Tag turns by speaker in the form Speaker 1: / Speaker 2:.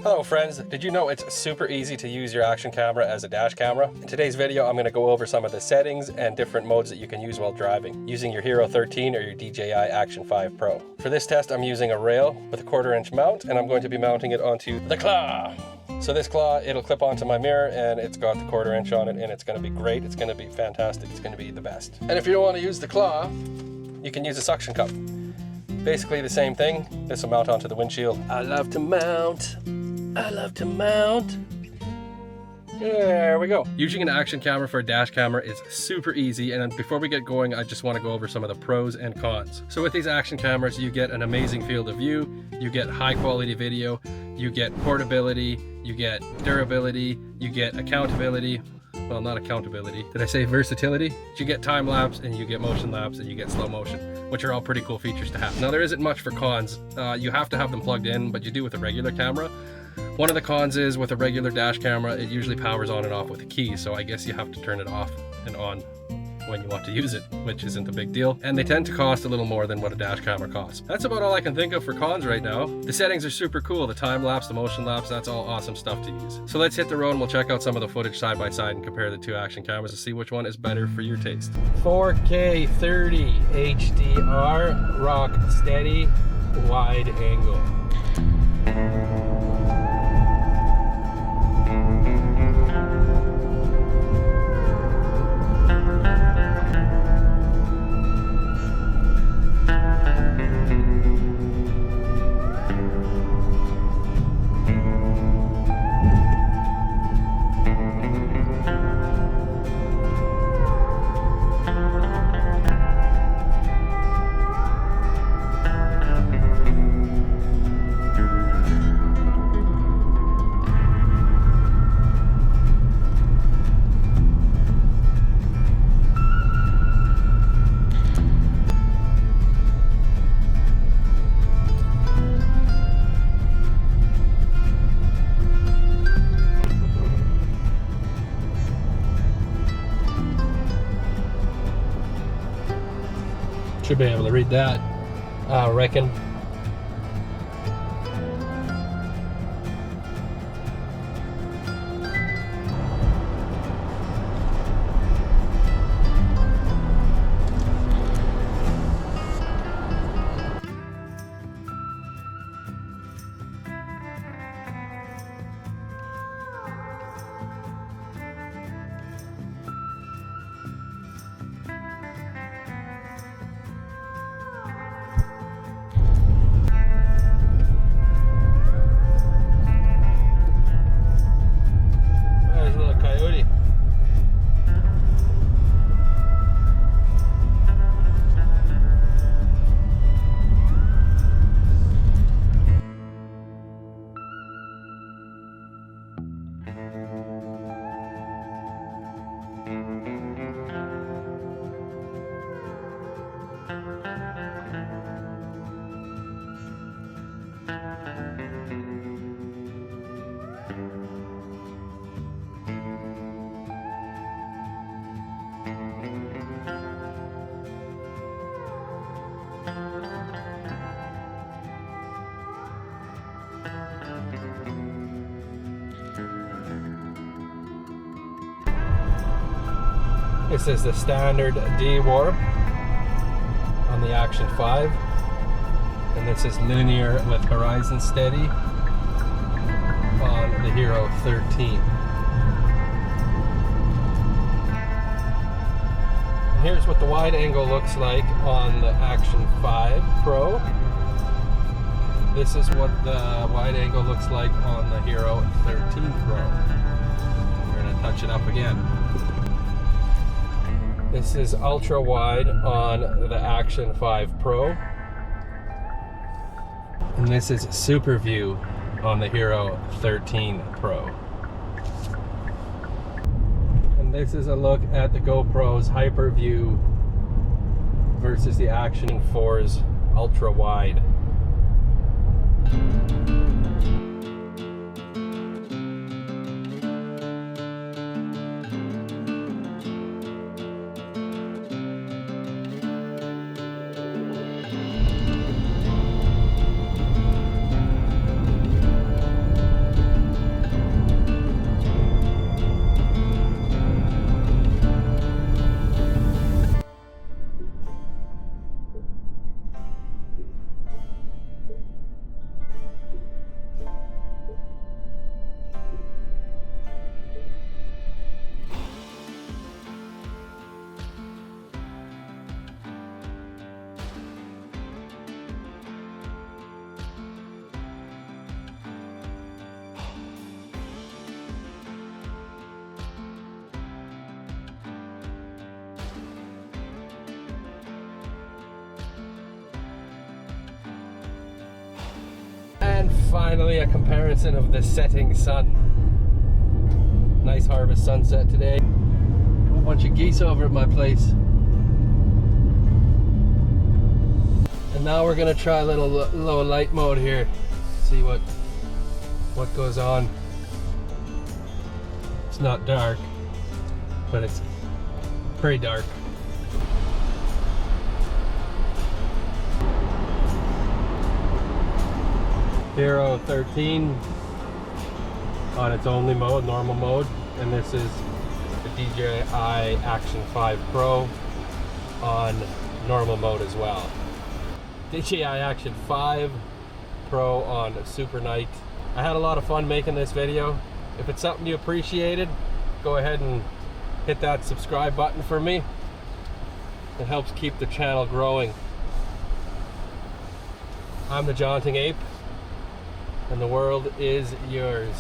Speaker 1: Hello friends, did you know it's super easy to use your action camera as a dash camera? In today's video I'm going to go over some of the settings and different modes that you can use while driving, using your Hero 13 or your DJI Action 5 Pro. For this test I'm using a rail with a 1/4 inch mount, and I'm going to be mounting it onto the claw. So this claw, it'll clip onto my mirror and it's got the 1/4 inch on it, and it's going to be great, it's going to be fantastic, it's going to be the best. And if you don't want to use the claw, you can use a suction cup. Basically the same thing. This will mount onto the windshield. I love to mount. There we go. Using an action camera for a dash camera is super easy, and before we get going I just want to go over some of the pros and cons. So with these action cameras you get an amazing field of view, you get high quality video, you get portability, you get durability, you get accountability. Well, not accountability. Did I say versatility? You get time lapse and you get motion lapse and you get slow motion, which are all pretty cool features to have. Now there isn't much for cons. You have to have them plugged in, but you do with a regular camera. One of the cons is with a regular dash camera, it usually powers on and off with a key, so I guess you have to turn it off and on when you want to use it, which isn't a big deal. And they tend to cost a little more than what a dash camera costs. That's about all I can think of for cons right now. The settings are super cool. The time lapse, the motion lapse, that's all awesome stuff to use. So let's hit the road and we'll check out some of the footage side by side and compare the two action cameras to see which one is better for your taste. 4K 30 HDR, rock steady, wide angle. Should be able to read that, I reckon. This is the standard D-warp on the Action 5, and this is linear with horizon steady on the Hero 13. And here's what the wide angle looks like on the Action 5 Pro. This is what the wide angle looks like on the Hero 13 Pro. We're going to touch it up again. This is ultra wide on the Action 5 Pro. And this is super view on the Hero 13 Pro. And this is a look at the GoPro's hyper view versus the Action 4's ultra wide. Finally a comparison of the setting sun. Nice harvest sunset today. A bunch of geese over at my place. And now we're gonna try a little low light mode here. See what goes on. It's not dark, but it's pretty dark. Hero 13 on its only mode, normal mode, and this is the DJI Action 5 Pro on normal mode as well. DJI Action 5 Pro on super night. I had a lot of fun making this video. If it's something you appreciated, go ahead and hit that subscribe button for me. It helps keep the channel growing. I'm the Jaunting Ape, and the world is yours.